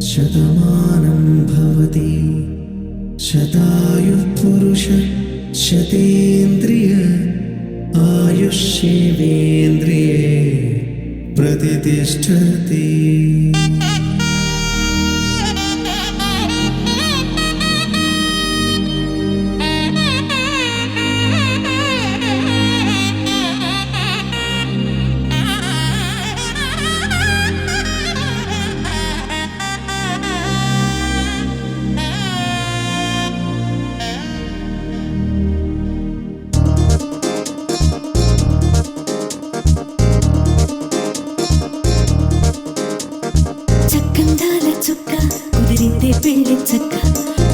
శతమానం భవతి శతాయుః పురుష శతేంద్రియ ఆయుష్యేవేంద్రియే ప్రతిష్టతి. కుదిరిందే పెళ్లి చక్క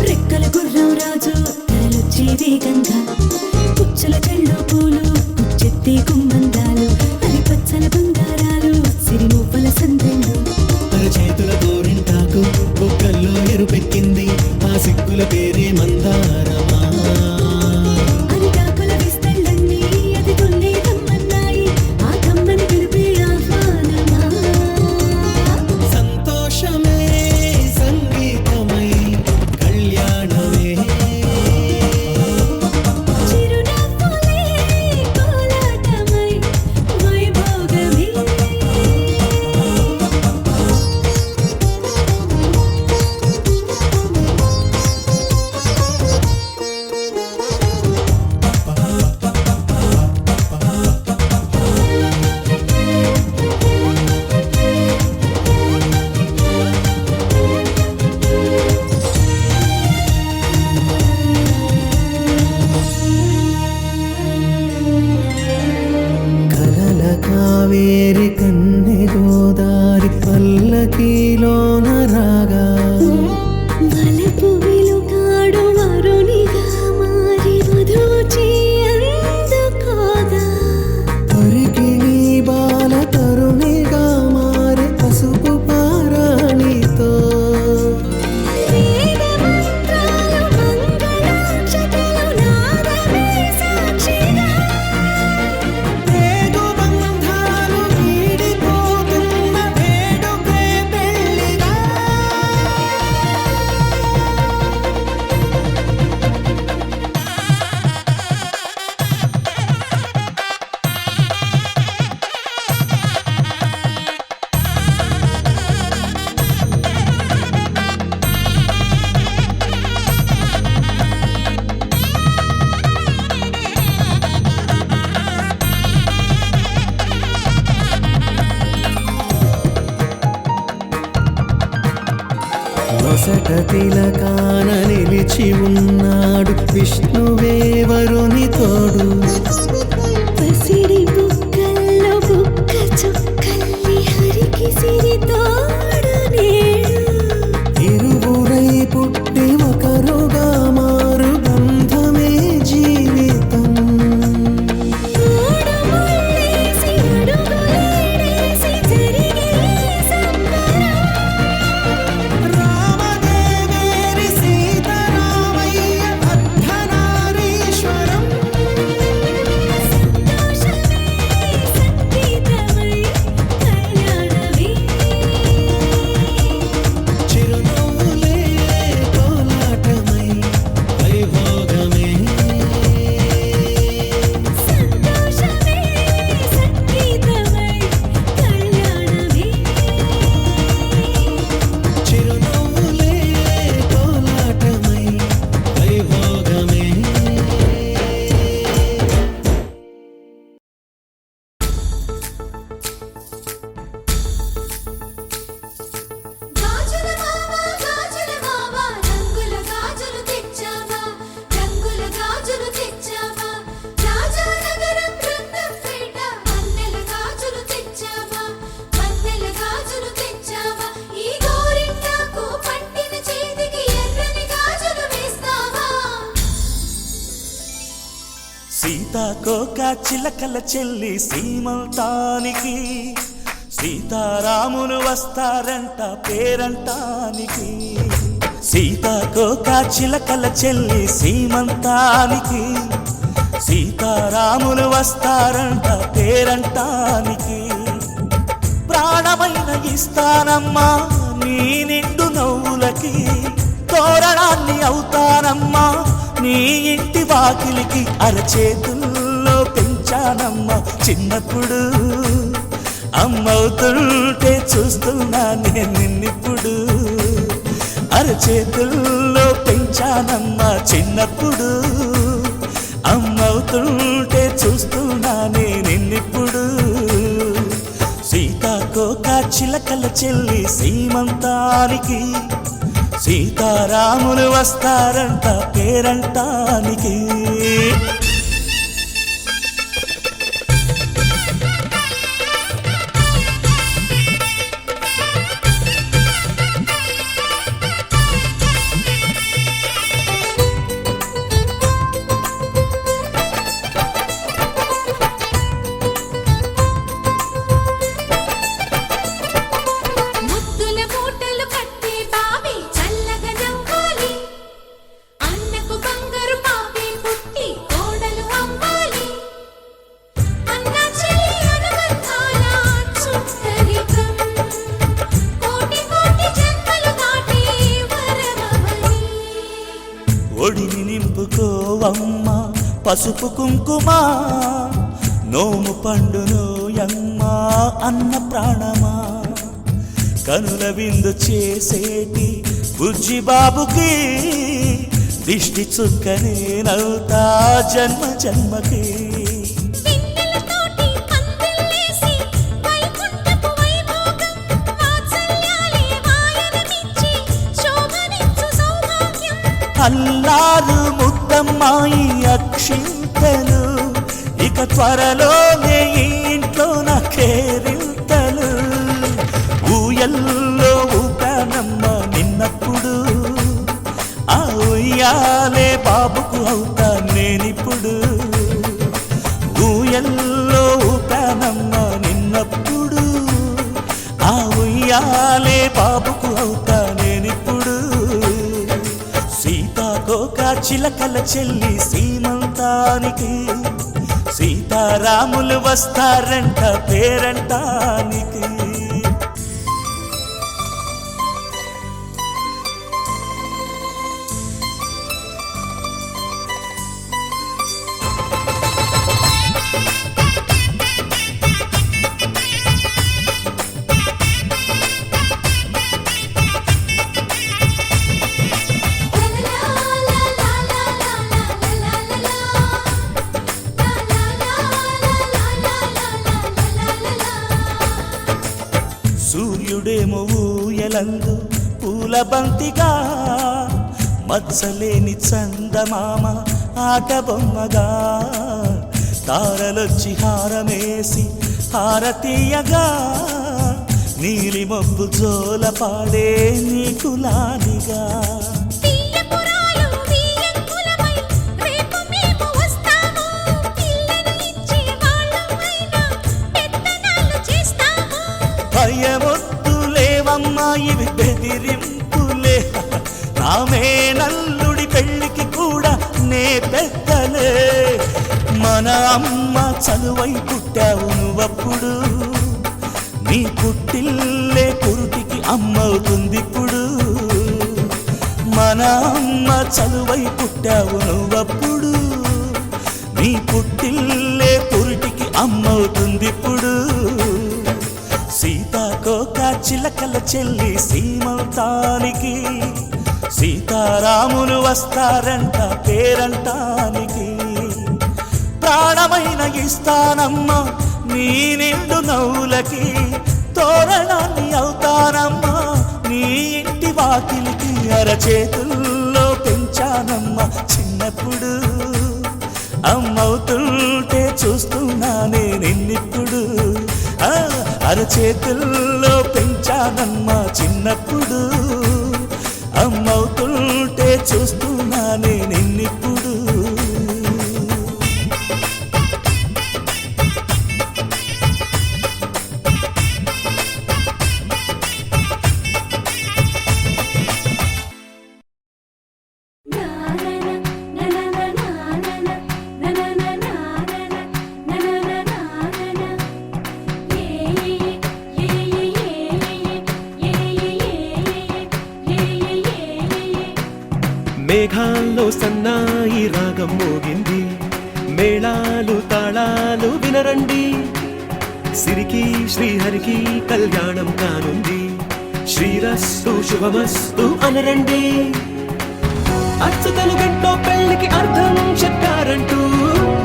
రెక్కల గుర్రం రాజు తరలొచ్చే వేగంగా పుచ్చల చెళ్ళు పూలు పుచ్చెత్తే గుమ్మందాలు అది పచ్చల బంగారాలు సిరిమూపల సందెళ్ళు చేతుల గోరింటాకు బొక్కల్లో ఎరుపెక్కింది ఆ సిగ్గుల పేరే మందారమా. అరిటాకుల విస్తళ్ళన్నీ అది తొల్లి తమ్మన్నాయి ఆ తమ్మని పిలిపే ఆహ్వానమా. సంతోషమే కావేరి కన్నె గోదారి పల్లకీలోన రాగా వలపు వెలుగాడు వరునిగా మారి వధూచి అందుకోగా తొరికి నీ బాల తరుణిగా మారి పసుపు పారాణితో వసట తిలకాన నిలిచి ఉన్నాడు విష్ణువే వరుని తోడు. పసిడి బుక్కల్లో బుక్క చుక్కల్లి హరికి సిరి తోడు నేడు ఇరువురై పుట్టి ఒకరుగా మారు బంధమే జీవితం. సీతాకోక చిలకల చెల్లి సీమంతానికి సీతారాములు వస్తారంట పేరంటానికి. సీతాకోక చిలకల చెల్లి సీమంతానికి సీతారాములు వస్తారంట పేరంటానికి. ప్రాణమైన ఇస్తానమ్మా నీ నిండు నవ్వులకి తోరణాన్ని అవుతానమ్మా నీ ఇంటి వాకిలికి అరచేతుల్లో పెంచానమ్మా చిన్నప్పుడు అమ్మవుతుంటే చూస్తున్నా నేను నిన్నిప్పుడు అరచేతుల్లో పెంచానమ్మా చిన్నప్పుడు అమ్మవుతుంటే చూస్తున్నా నేను నిన్నిప్పుడు సీతాకోక చిలకల చెల్లి సీమంతానికి సీతారాములు వస్తారంట పేరంటానికి ముద్దుల మూటలు కట్టి బావి చల్లగా నవ్వాలి అన్నకు బంగారు పాపి పుట్టి కోడలు అవ్వాలి అన్న చెల్లి అనుబంధాల చుట్టరికం కోటి కోటి జన్మలు దాటి వరమవని ఒడిని నింపుకోవమ్మ పసుపు కుంకుమ నోము పండునోయమ్మ అన్న ప్రాణమా కనుల విందు చేసేటి బుజ్జి బాబుకి దిష్టి చుక్కనేనవుతా జన్మ జన్మకి పిన్నెలతోటి పందిళ్ళేసి వైకుంఠపు వైభోగం వాత్సల్యాలే వాయనమిచ్చి శోభనిచ్చు సౌభాగ్యం అల్లారు ముద్దమ్మాయి అక్షింతలు ఇక త్వరలోనే ఈ ఇంట్లో నా కేరింతలు ఊయల్లో ఊపానమ్మ నిన్నప్పుడు ఆ ఉయ్యాలే బాబుకు అవుతా నేనిప్పుడు ఊయల్లో ఊపానమ్మ నిన్నప్పుడు ఆ ఉయ్యాలే బాబుకు అవుతా నేనిప్పుడు సీతాకోక చిలకల చెల్లి సీమంతానికి సీతారాములు వస్తారంట పేరంటానికి సూర్యుడేమో ఊయలందు పూల బంతిగా మచ్చలేని చందమామ ఆట బొమ్మగా తారలొచ్చి హారమేసి హారతీయగా నీలి మబ్బు జోల పాడే నీకు లాలిగా తీయపురాలు వీయంకులమై రేపు మేము వస్తాము పిల్లను ఇచ్చి వాళ్ళమైనా పెత్తనాలు చేస్తాము భయమొద్దులేవమ్మా ఇవి బెదిరింపులే నామే నల్లుడి పెళ్ళికి కూడా నే పెద్దలే మన అమ్మ చదువై పుట్టావు నువ్వప్పుడు నీ పుట్టిల్లే పురుటికి అమ్మవుతుందిప్పుడు మన అమ్మ చదువై పుట్టావు నువ్వప్పుడు నీ పుట్టిల్లే పురుటికి అమ్మవుతుందిప్పుడు సీతాకోక చిలకల చెల్లి సీమంతానికి సీతారాములు వస్తారంట పేరంటానికి ప్రాణమైన ఇస్తానమ్మా నీ నిండు నవ్వులకి తోరణాన్ని అవుతానమ్మా నీ ఇంటి వాకిలికి అరచేతుల్లో పెంచానమ్మా చిన్నప్పుడు అమ్మవుతుంటే చూస్తున్నానే నిన్నిప్పుడు అరచేతుల్లో పెంచానమ్మా చిన్నప్పుడు అమ్మవుతుంటే చూస్తున్నానే నిన్నిప్పుడు మేఘాల్లో సన్నాయి రాగం మోగింది, మేళాలు తాళాలు వినరండి, సిరికి శ్రీహరికి కళ్యాణం కానుంది, శ్రీరస్తు శుభమస్తు అనరండి. అచ్చతలు గంటో పెళ్లికి అర్థం చెప్పారంటూ,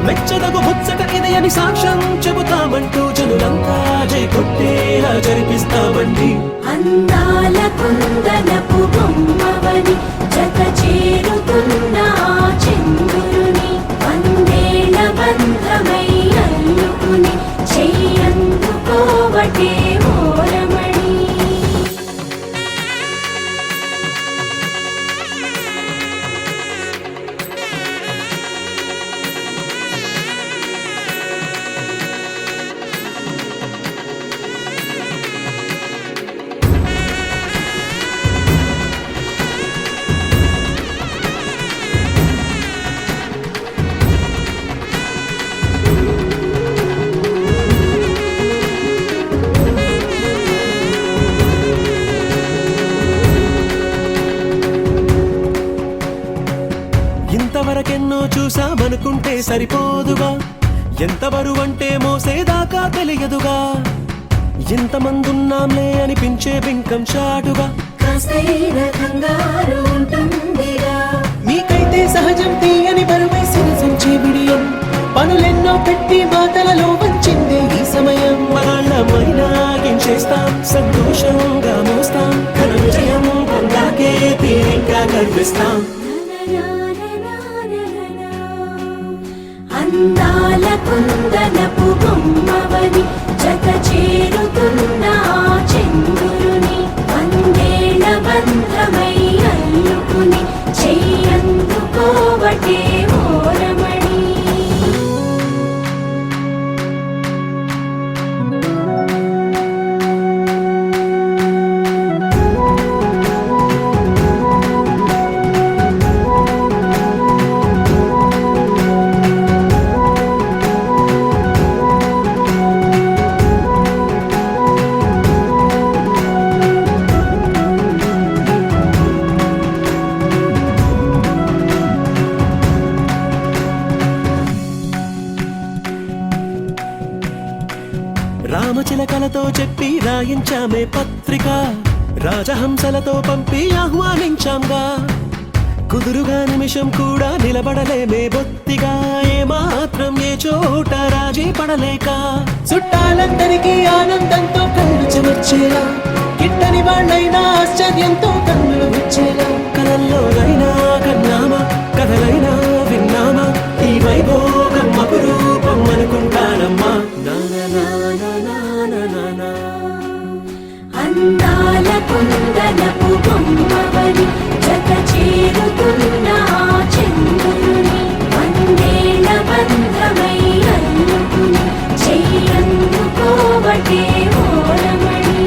మెచ్చదగు ముచ్చట ఇది అని సాక్ష్యం చెబుతామంటూ, జనులంతా జై కొట్టేలా జరిపిస్తామండి. అందాల కుందనపు బొమ్మవని జత చేరుతున్న ఆ చంద్రుని, వందేళ్ల బంధమై అల్లుకుని చెయ్యందుకోవటే ఓరమణి. ఇంతవరకెన్నో చూసామనుకుంటే సరిపోదుగా, ఎంత బరువంటే మోసేదాకా తెలియదుగా, ఇంతమందున్నాంలే అనిపించే బింకం చాటుగా, కాస్తైన కంగారు ఉంటుందిగా. మీకైతే సహజం తీయని బరువై సిరసించే బిడియం, పనులెన్నో పెట్టి మాటలలో వంచిందే ఈ సమయం. మగాళ్ళమైనా ఏం చేస్తాం, సంతోషంగా మోస్తాం, ఘన విజయం పొందాకే తీరిగ్గా కనిపిస్తాం. అందాల కుందనపు బొమ్మవని జత చేరుతున్న ఆ చంద్రుని, వందేళ్ల బంధమై అల్లుకుని చెయ్యందుకోవటే ఓరమణి. రామచిలకలతో చెప్పి రాయించామే పత్రిక, రాజహంసలతో పంపి ఆహ్వానించాంగా, కుదురుగా నిమిషం కూడా నిలబడలేమే బొత్తిగా, ఏ మాత్రం ఏ చోట రాజీ పడలేక, చుట్టాలందరికీ ఆనందంతో కళ్ళు చెమర్చేలా, గిట్టని వాళ్ళైనా ఆశ్చర్యంతో కన్నులు వచ్చేలా, కలల్లోనైనా కన్నామా కథలైనా విన్నామా, ఈ వైభోగం అపురూపం అనుకుంటానమ్మా. అందాల కుందనపు బొమ్మవని జత చేరుతున్న ఆ చంద్రుని, వందేళ్ల బంధమై అల్లుకుని చెయ్యందుకోవటే ఓరమణి.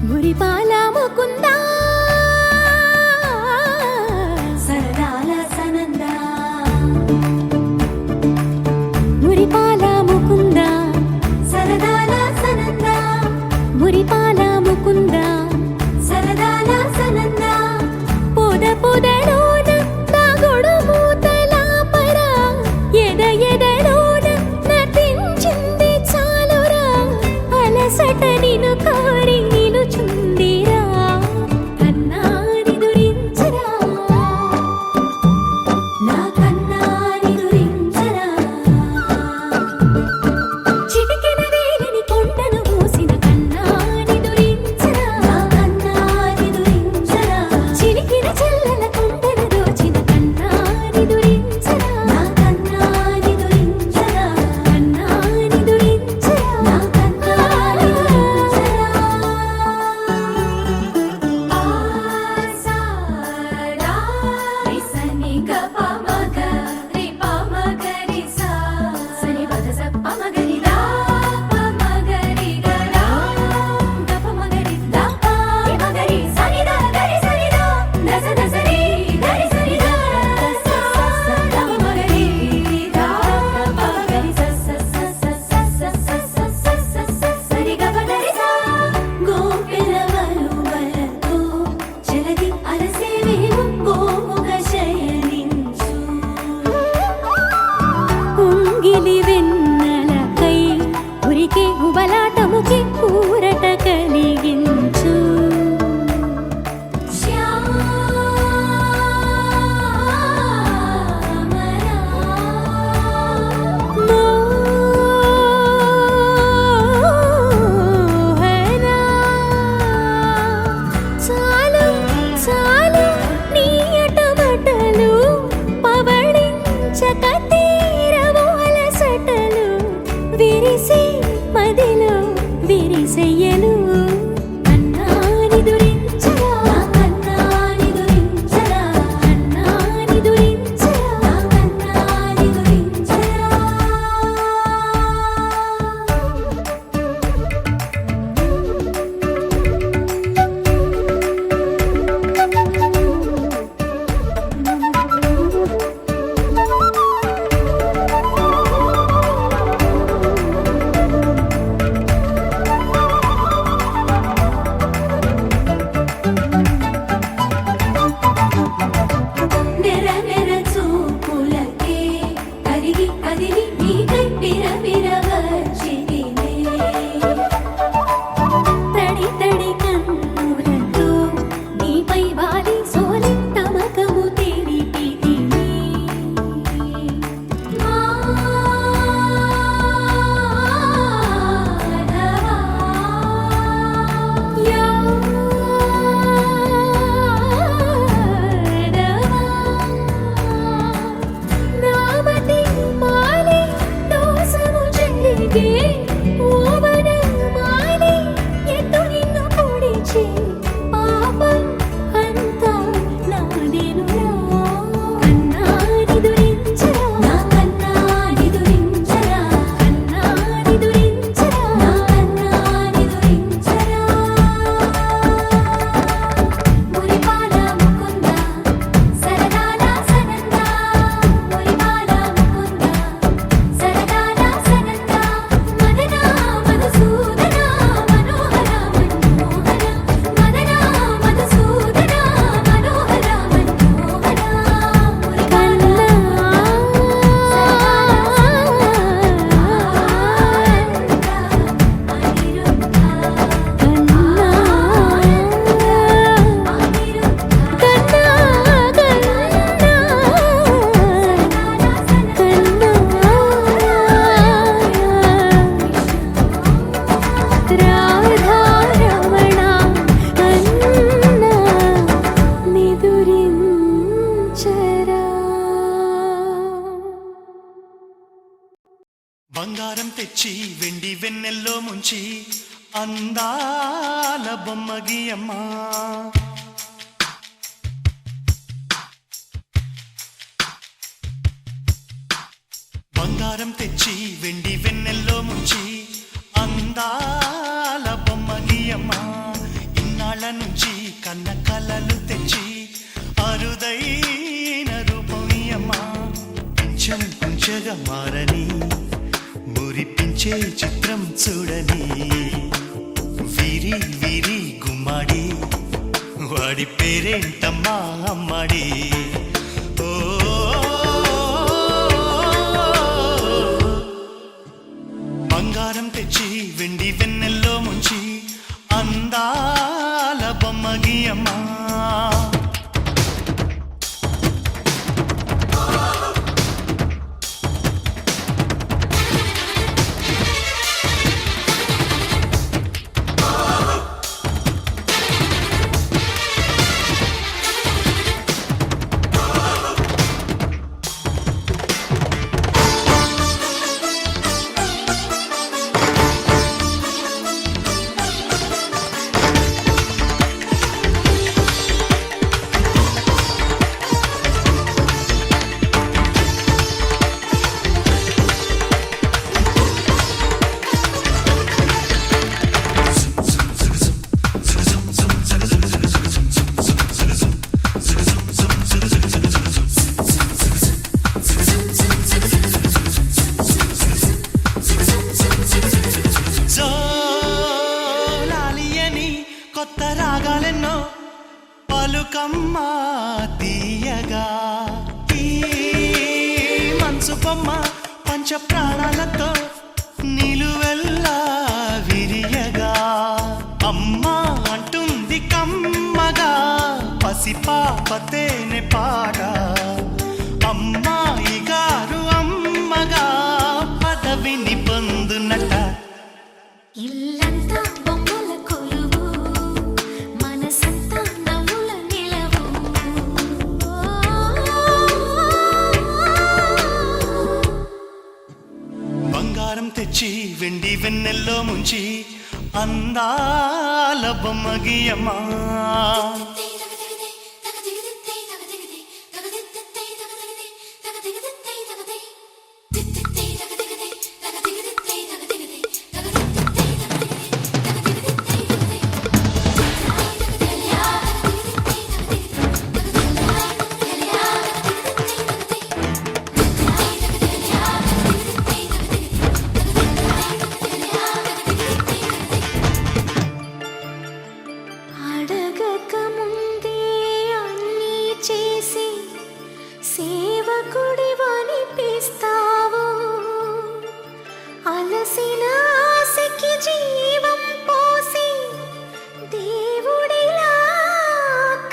మురిపాల ముకుందా సరదాల సనందా మురిపాల ముకుందా సరదాల సనందా మురిపాల ముకుందా సరదాల సనందా పొద పొదలోన నాగొడు మూతలాపరా ఎద ఎదలోన నటించింది చాలురా అలసట నిను కోరి నిలుచుందిరా కన్నాని దురించరా నా కన్నాని దురించరా చిటికెన వేలిని కొండను మూసిన కన్నాని దురించరా నా కన్నాని దురించరా చిలికిన చెల్లెల కొండను దోచిన కన్నాని దురించరా నా కన్నాని దురించరా కన్నాని దురించరా నా కన్నాని దురించరా ఆసారా రిసని గప మగ రిప మగరి సా సని పద సప్ప మగరి దా ప మగరి గరా గప మగరి దా ప మగరి సని దా గరి సని దా దస దసరి గరి సని దా స స ద మగరి దా ప మగరి స స స స స స స స స సరి గప గరి సా గోపిల వలువలతో జలది అలసేవేమో గోముగ శయనించు ఉంగిలి వెన్నెలకై ఉరికే ఉబలాటముకి ఊరట కలిగించు శ్యామరా మోహనా చాలు చాలు నీ అటమటలు పవళించక తీరవు అలసటలు విరిసే మదిలో విరిసెయ్యలు కన్నాని దురించరా కన్నాని దురించరా కన్నాని దురించరా కన్నాని దురించరా నెర నెర చూపులకే కరిగి కదిలి నీకై పిర వచ్చితినే తడి తడి కన్నులతో నీపై వాలి సోలి తమకము తెలిపితినే నామతి మాలి దోసము చెల్లిగే ఓవన మాలి ఎత్తు నిన్ను పొడిచి పాపం అంతా నాదేనురా కన్నాని దురించరా నా కన్నాని దురించరా కన్నాని దురించరా నా కన్నాని దురించరా మురిపాల ముకుందా సరదాల సనందా మురిపాల ముకుందా సరదాల సనందా మదనా మధుసూదనా మనోహర మన్మోహన మదనా మధుసూదనా మనోహర మన్మోహన మురిపాల బంగారం తెచ్చి వెండి వెన్నెల్లో ముంచి అందాల బొమ్మ గీయమ్మా బంగారం తెచ్చి వెండి వెన్నెల్లో ముంచి అందాల బొమ్మ గీయమ్మా ఇన్నాళ్ళ నుంచి కన్న కలలు తెచ్చి అరుదైన రూపం ఈ అమ్మ కొంచెం కొంచెగా మారని మురిపించే చిత్రం చూడని వీరి వీరి గుమ్మాడి వాడి పేరేంటమ్మా అమ్మాడి ఓ బంగారం తెచ్చి వెండి వెన్నెల్లో ముంచి అందాల బొమ్మగి అమ్మా కొత్త రాగాలెన్నో పలుకమ్మ తీయగా ఈ మనసు బొమ్మ పంచ ప్రాణాలతో నిలువెల్లా విరియగా అమ్మ అంటుంది కమ్మగా పసిపాపతేనే పాట అమ్మాయి గారు అమ్మగా పదవిని పొందునట ఇల్లంతా బొమ్మల కొలువు మనసంతా నవ్వుల నిలవు బంగారం తెచ్చి వెండి వెన్నెల్లో ముంచి అందాల బొమ్మగి అమ్మా అడగక ముందే అన్నీ చేసి సేవకుడివనిపిస్తావు అలసిన ఆశకి జీవం పోసి దేవుడిలా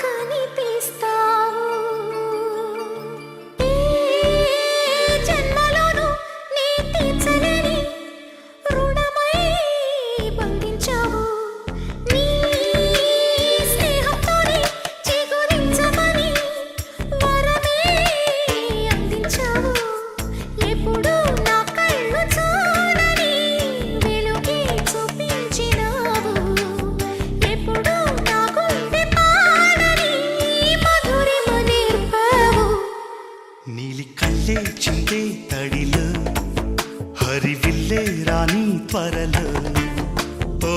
కనిపిస్తావు ఏ జన్మలోనూ నీ తీర్చలేని రుణమై బంధించావు నీ స్నేహంతోనే చిగురించమని వరమే అందించావు ఎప్పుడు నా కళ్ళు చూడని వెలుగే చూపించినావు ఎప్పుడు నా గుండె పాడని మధురిమ నేర్పావు నీలి కళ్ళే చిందే తడిలో హరివిల్లే రాణి త్వరలో ఓ